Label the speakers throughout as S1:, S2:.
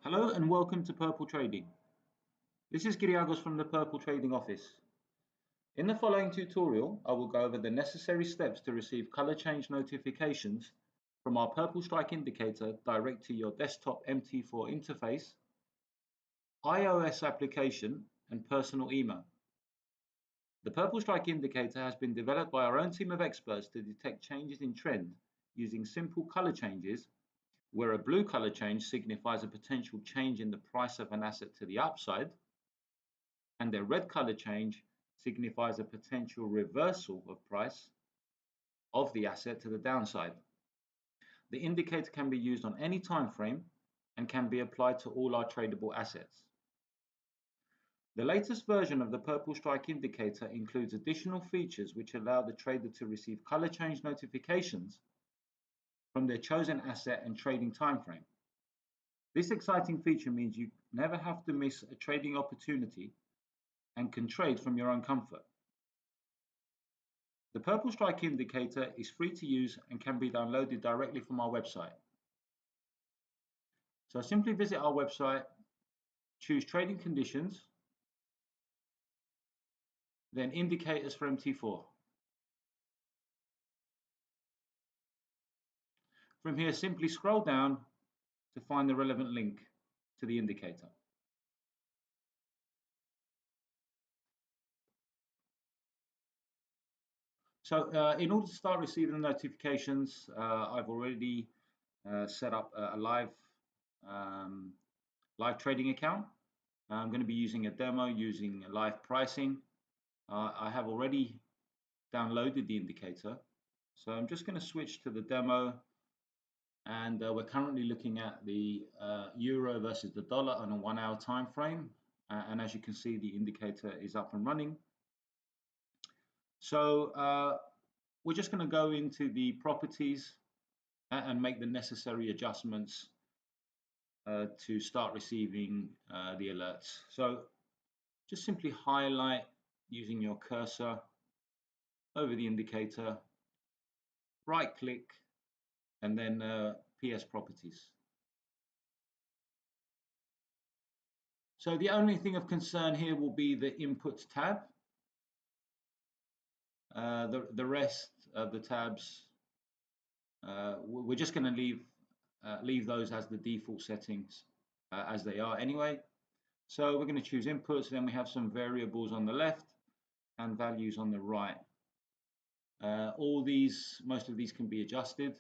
S1: Hello and welcome to Purple Trading. This is Kiriagos from the Purple Trading office. In the following tutorial, I will go over the necessary steps to receive color change notifications from our Purple Strike indicator direct to your desktop MT4 interface, iOS application, and personal email. The Purple Strike indicator has been developed by our own team of experts to detect changes in trend using simple color changes, where a blue color change signifies a potential change in the price of an asset to the upside, and a red color change signifies a potential reversal of price of the asset to the downside. The indicator can be used on any time frame and can be applied to all our tradable assets. The latest version of the Purple Strike indicator includes additional features which allow the trader to receive color change notifications from their chosen asset and trading time frame. This exciting feature means you never have to miss a trading opportunity and can trade from your own comfort. The Purple Strike indicator is free to use and can be downloaded directly from our website. So simply visit our website, choose Trading Conditions, then Indicators for MT4. From here, simply scroll down to find the relevant link to the indicator. So in order to start receiving the notifications, I've already set up a live trading account. I'm going to be using a demo using live pricing. I have already downloaded the indicator, so I'm just going to switch to the demo, and we're currently looking at the euro versus the dollar on a 1 hour time frame, and as you can see, the indicator is up and running. So we're just going to go into the properties and make the necessary adjustments to start receiving the alerts. So just simply highlight using your cursor over the indicator, right click, and then PS properties. So the only thing of concern here will be the inputs tab. The rest of the tabs, we're just going to leave those as the default settings as they are anyway. So we're going to choose inputs, then we have some variables on the left and values on the right. Most of these can be adjusted.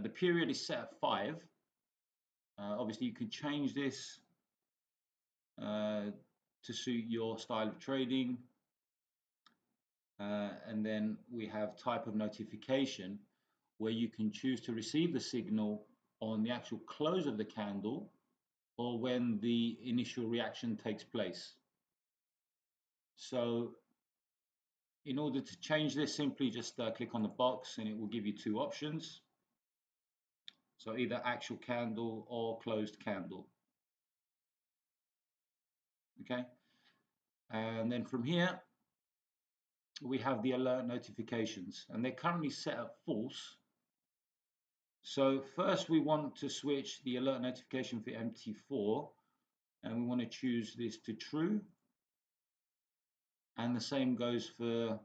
S1: The period is set at 5. Obviously you could change this to suit your style of trading. And then we have type of notification, where you can choose to receive the signal on the actual close of the candle or when the initial reaction takes place. So in order to change this, simply just click on the box and it will give you two options. So either actual candle or closed candle. Okay, and then from here we have the alert notifications, and they're currently set at false. So first we want to switch the alert notification for MT4, and we want to choose this to true, and the same goes for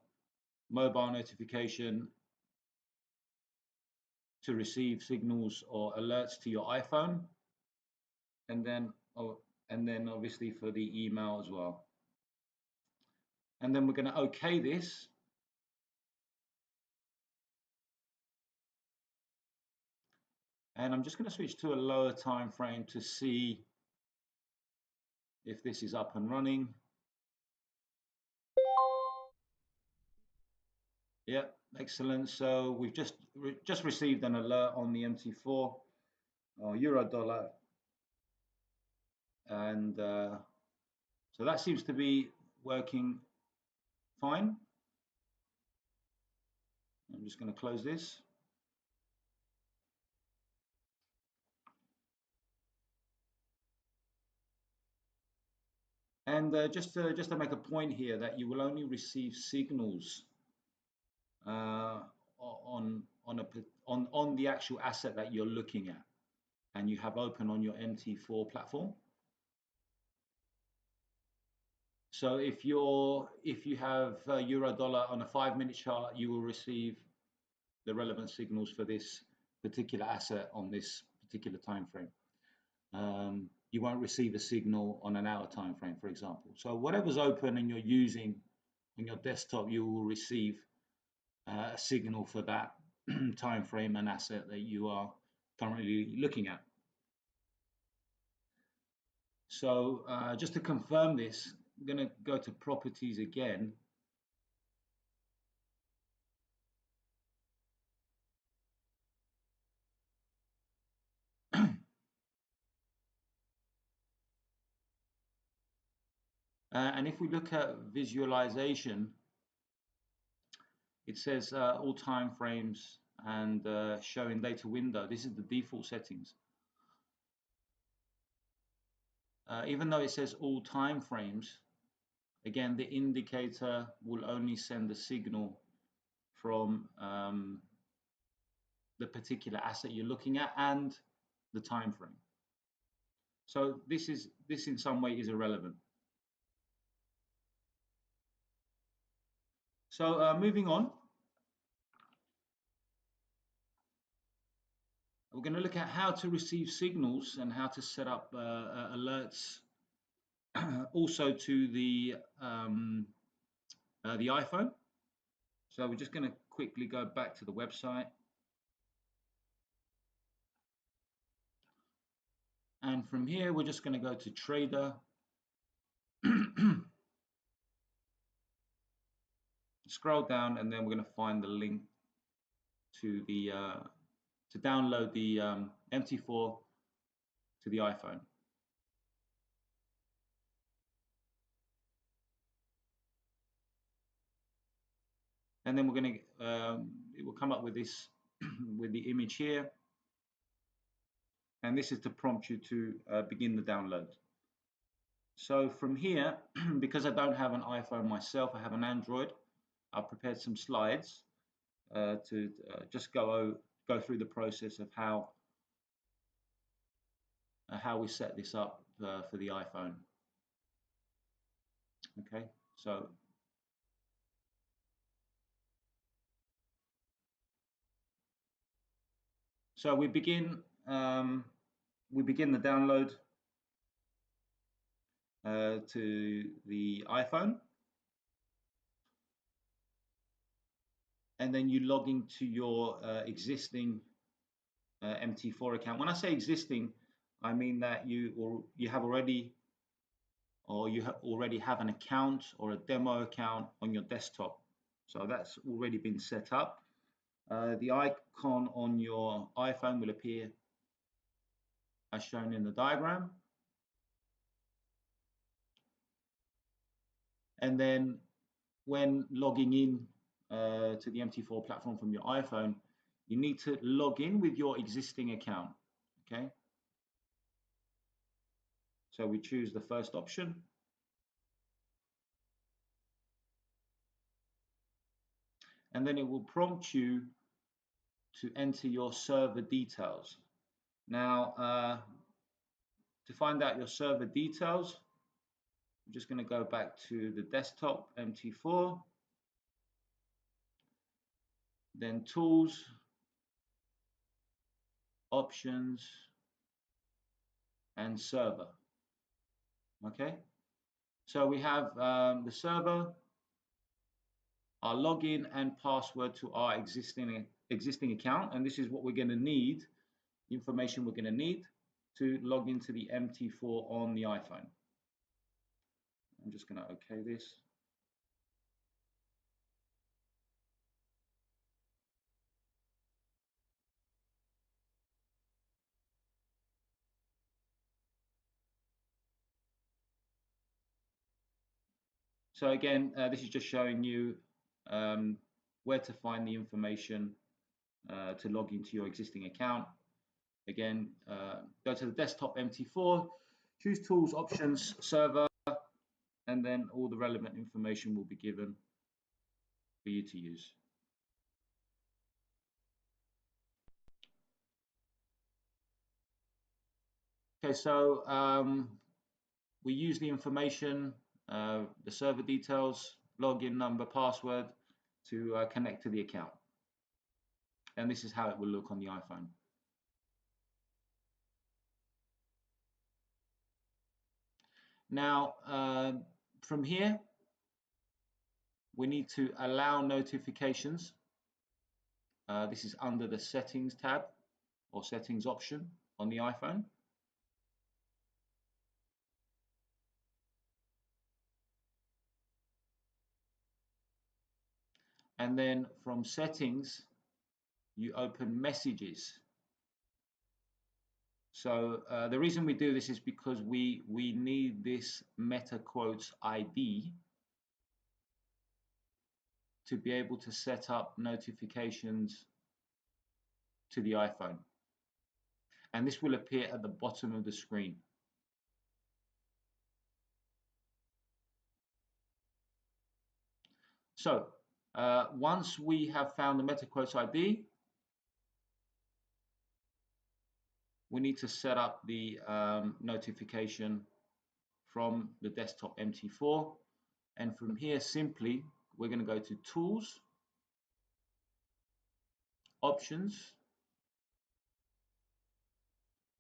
S1: mobile notification to receive signals or alerts to your iPhone, and then obviously for the email as well. And then we're going to OK this. And I'm just going to switch to a lower time frame to see if this is up and running. Yeah, excellent. So we've just received an alert on the MT4 or euro dollar, and so that seems to be working fine. I'm just going to close this. And just to make a point here, that you will only receive signals on the actual asset that you're looking at. and you have open on your MT4 platform. So if you have euro dollar on a 5-minute chart, you will receive the relevant signals for this particular asset on this particular time frame. You won't receive a signal on an hour time frame, for example. So whatever's open and you're using on your desktop, you will receive a signal for that time frame and asset that you are currently looking at. So just to confirm this, I'm going to go to properties again. And if we look at visualization, it says all time frames and showing data window. This is the default settings. Even though it says all time frames, again, the indicator will only send the signal from the particular asset you're looking at and the time frame. So this in some way is irrelevant. So moving on, we're going to look at how to receive signals and how to set up alerts also to the iPhone. So we're just going to quickly go back to the website. And from here, we're just going to go to Trader. Scroll down, and then we're going to find the link to the to download the MT4 to the iPhone. And then we're going to it will come up with this with the image here, and this is to prompt you to begin the download. So from here, because I don't have an iPhone myself, I have an Android. I've prepared some slides to just go through the process of how we set this up for the iPhone. Okay, so we begin the download to the iPhone, and then you log into your existing MT4 account. When I say existing, I mean that you already have an account or a demo account on your desktop. So that's already been set up. The icon on your iPhone will appear as shown in the diagram. And then when logging in to the MT4 platform from your iPhone, you need to log in with your existing account. Okay. So we choose the first option. And then it will prompt you to enter your server details. Now, to find out your server details, I'm just going to go back to the desktop MT4, then tools, options, and server. Okay, so we have the server, our login and password to our existing account, and this is what we're going to need, the information we're going to need to log into the MT4 on the iPhone. I'm just going to OK this. So again, this is just showing you where to find the information to log into your existing account. Again, go to the desktop MT4, choose tools, options, server, and then all the relevant information will be given for you to use. Okay, so we use the information, the server details, login number, password to connect to the account. And this is how it will look on the iPhone. Now, from here, we need to allow notifications. This is under the settings tab or settings option on the iPhone. And then from settings, you open messages. So the reason we do this is because we need this Meta Quotes ID to be able to set up notifications to the iPhone. And this will appear at the bottom of the screen. So once we have found the Meta Quotes ID, we need to set up the notification from the desktop MT4. And from here, simply, we're going to go to Tools, Options,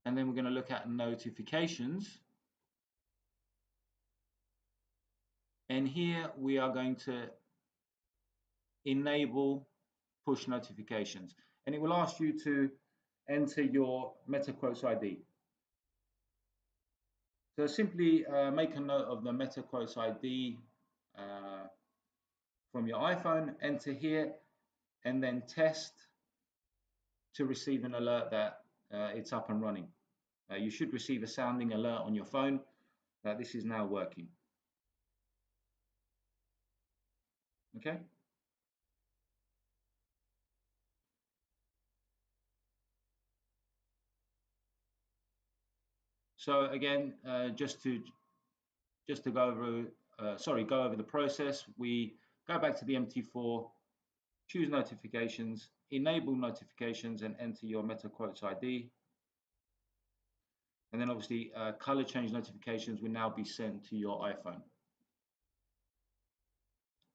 S1: and then we're going to look at Notifications. And here we are going to enable push notifications. And it will ask you to enter your Meta Quotes ID. So simply make a note of the Meta Quotes ID from your iPhone, enter here, and then test to receive an alert that it's up and running. You should receive a sounding alert on your phone that this is now working. Okay. So again, just to go over the process, we go back to the MT4, choose notifications, enable notifications, and enter your Meta Quotes ID. And then obviously color change notifications will now be sent to your iPhone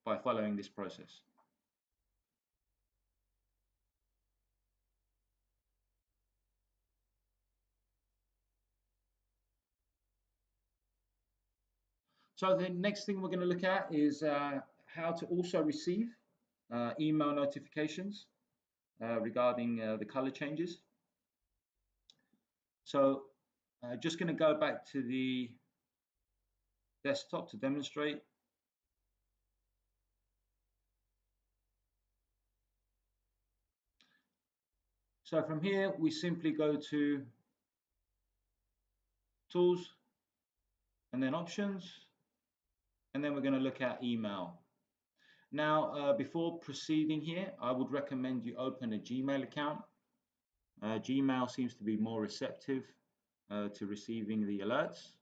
S1: by following this process. So the next thing we're going to look at is how to also receive email notifications regarding the color changes. So just going to go back to the desktop to demonstrate. So from here, we simply go to Tools and then Options, and then we're going to look at email. Now, before proceeding here, I would recommend you open a Gmail account. Gmail seems to be more receptive to receiving the alerts.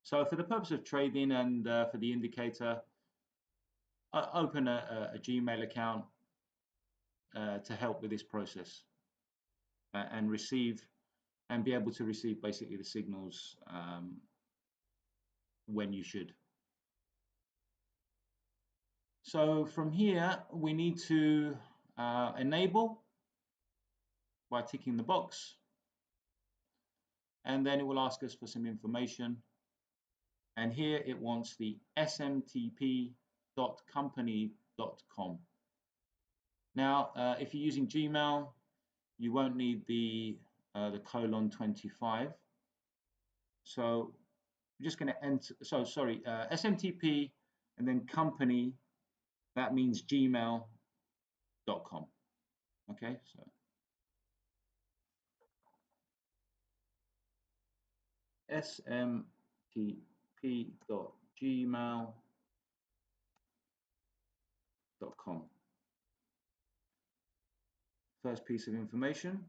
S1: So for the purpose of trading and for the indicator, open a Gmail account to help with this process and be able to receive basically the signals when you should. So from here, we need to enable by ticking the box, and then it will ask us for some information. And here it wants the smtp.company.com. Now, if you're using Gmail, you won't need the :25. So I'm just going to enter. So sorry, smtp and then company. That means gmail.com. Okay, so smtp.gmail.com. First piece of information.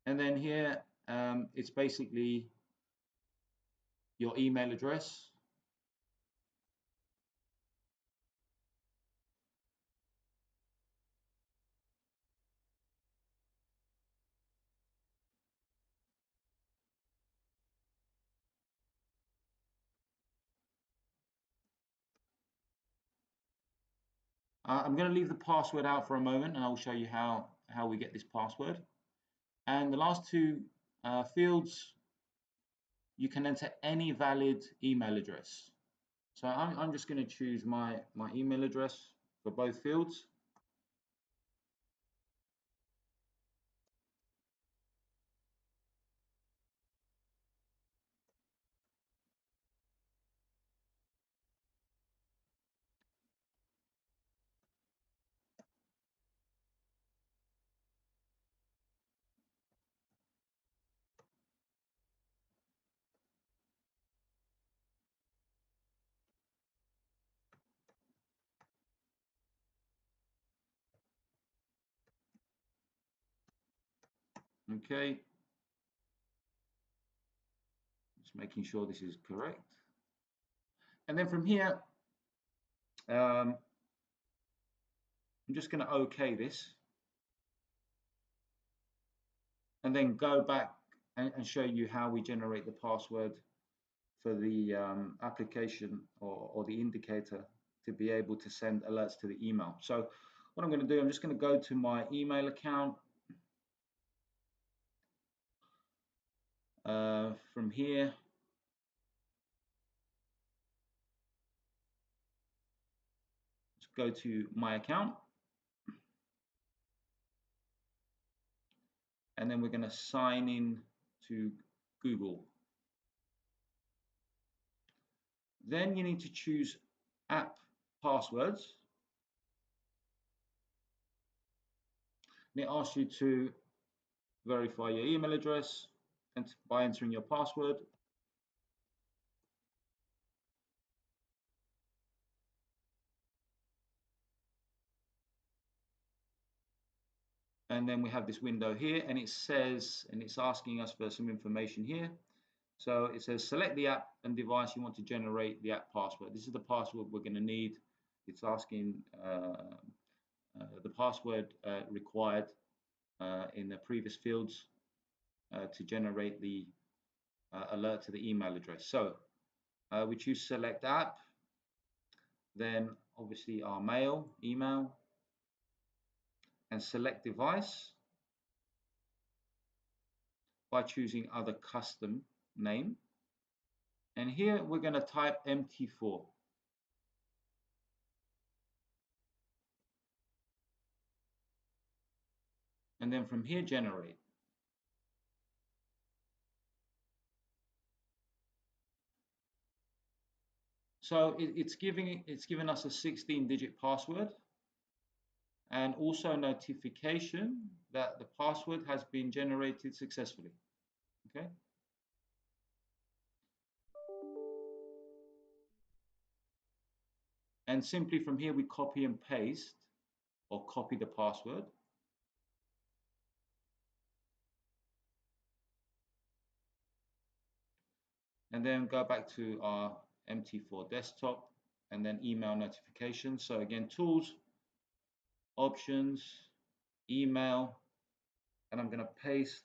S1: And then here, it's basically your email address. I'm going to leave the password out for a moment and I'll show you how we get this password. And the last two fields, you can enter any valid email address. So I'm just going to choose my email address for both fields. Okay, just making sure this is correct. And then from here, I'm just going to OK this and then go back and show you how we generate the password for the application or the indicator to be able to send alerts to the email. So what I'm going to do, I'm just going to go to my email account. From here, let's go to my account. And then we're going to sign in to Google. Then you need to choose app passwords. And it asks you to verify your email address and by entering your password. And then we have this window here and it says, and it's asking us for some information here. So it says select the app and device you want to generate the app password. This is the password we're going to need. It's asking the password required in the previous fields to generate the alert to the email address. So we choose select app, then obviously our email, and select device by choosing other custom name. And here we're going to type MT4. And then from here, generate. So it's given us a 16-digit password and also a notification that the password has been generated successfully. Okay. And simply from here we copy and paste or copy the password. And then go back to our MT4 desktop and then email notifications. So again, tools, options, email, and I'm going to paste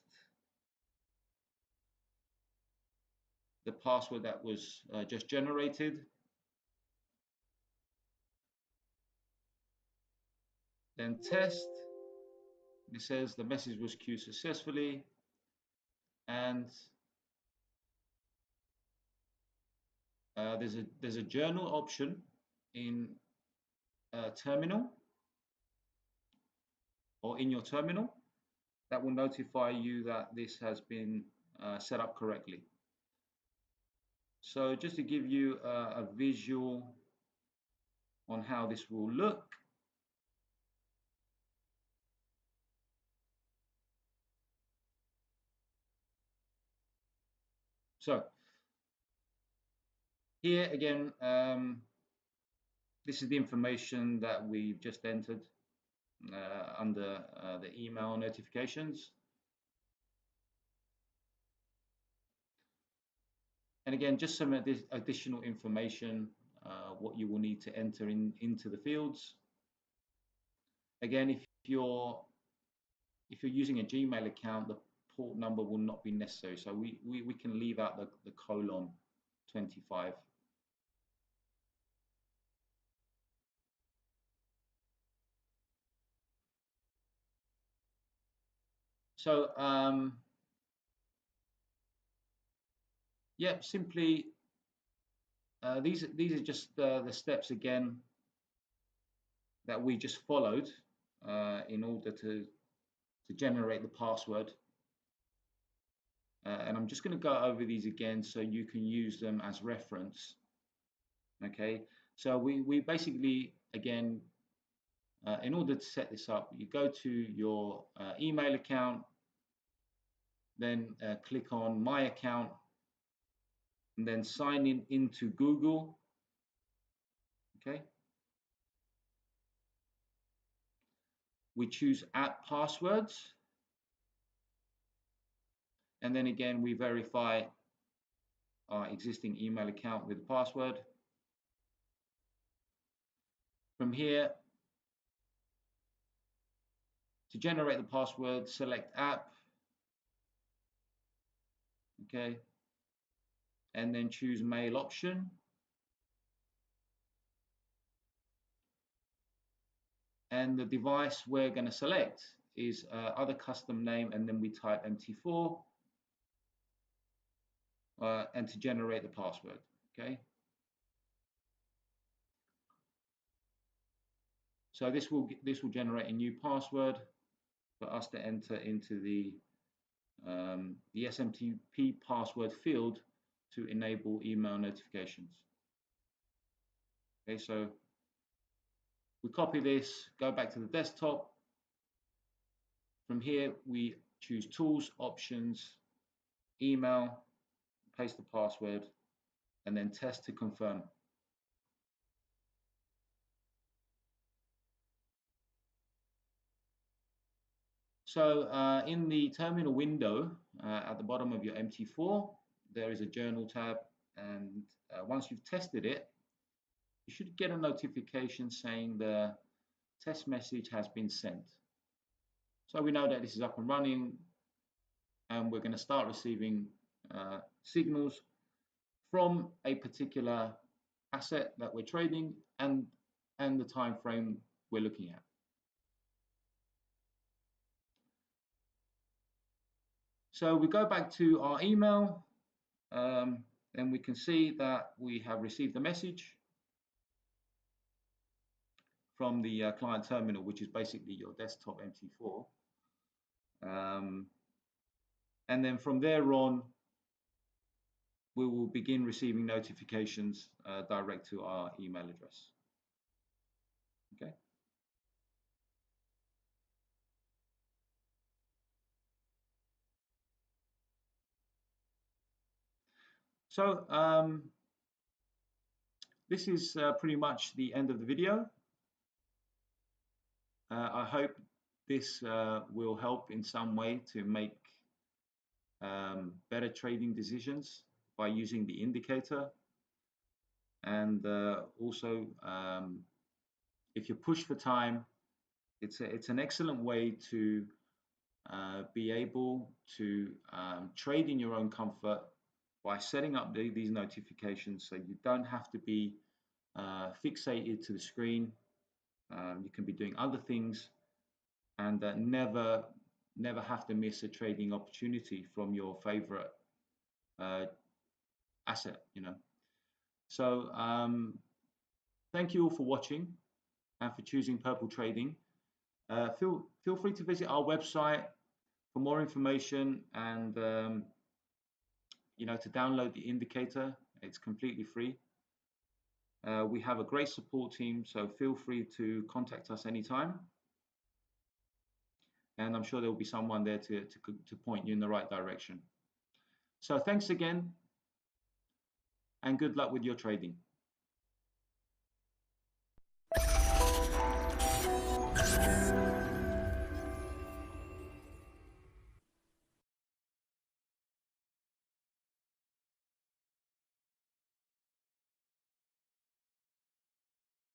S1: the password that was just generated. Then test. It says the message was queued successfully, and there's a journal option in terminal or in your terminal that will notify you that this has been set up correctly. So just to give you a visual on how this will look. So here again, this is the information that we've just entered under the email notifications. And again, just some additional information, what you will need to enter into the fields. Again, if you're using a Gmail account, the port number will not be necessary. So we can leave out the colon 25. So yeah, simply these are just the steps again that we just followed in order to generate the password. And I'm just going to go over these again so you can use them as reference. Okay, so we basically, again, in order to set this up, you go to your email account, then click on My Account, and then sign in into Google. Okay, we choose App Passwords, and then again we verify our existing email account with the password. From here, to generate the password, select App, okay, and then choose Mail option. And the device we're going to select is other custom name, and then we type MT4 and to generate the password. Okay, so this will generate a new password for us to enter into the SMTP password field to enable email notifications. Okay, so we copy this, go back to the desktop. From here, we choose Tools, Options, Email, paste the password, and then Test to confirm. So in the terminal window at the bottom of your MT4, there is a Journal tab, and once you've tested it, you should get a notification saying the test message has been sent. So we know that this is up and running, and we're going to start receiving signals from a particular asset that we're trading and the time frame we're looking at. So we go back to our email, and we can see that we have received a message from the client terminal, which is basically your desktop MT4. And then from there on, we will begin receiving notifications direct to our email address. Okay. So this is pretty much the end of the video. I hope this will help in some way to make better trading decisions by using the indicator. And also, if you're pushed for time, it's an excellent way to be able to trade in your own comfort by setting up these notifications so you don't have to be fixated to the screen. You can be doing other things and never have to miss a trading opportunity from your favorite asset, you know. So thank you all for watching and for choosing Purple Trading. Feel free to visit our website for more information and you know, to download the indicator. It's completely free. We have a great support team, so feel free to contact us anytime. And I'm sure there will be someone there to point you in the right direction. So thanks again, and good luck with your trading.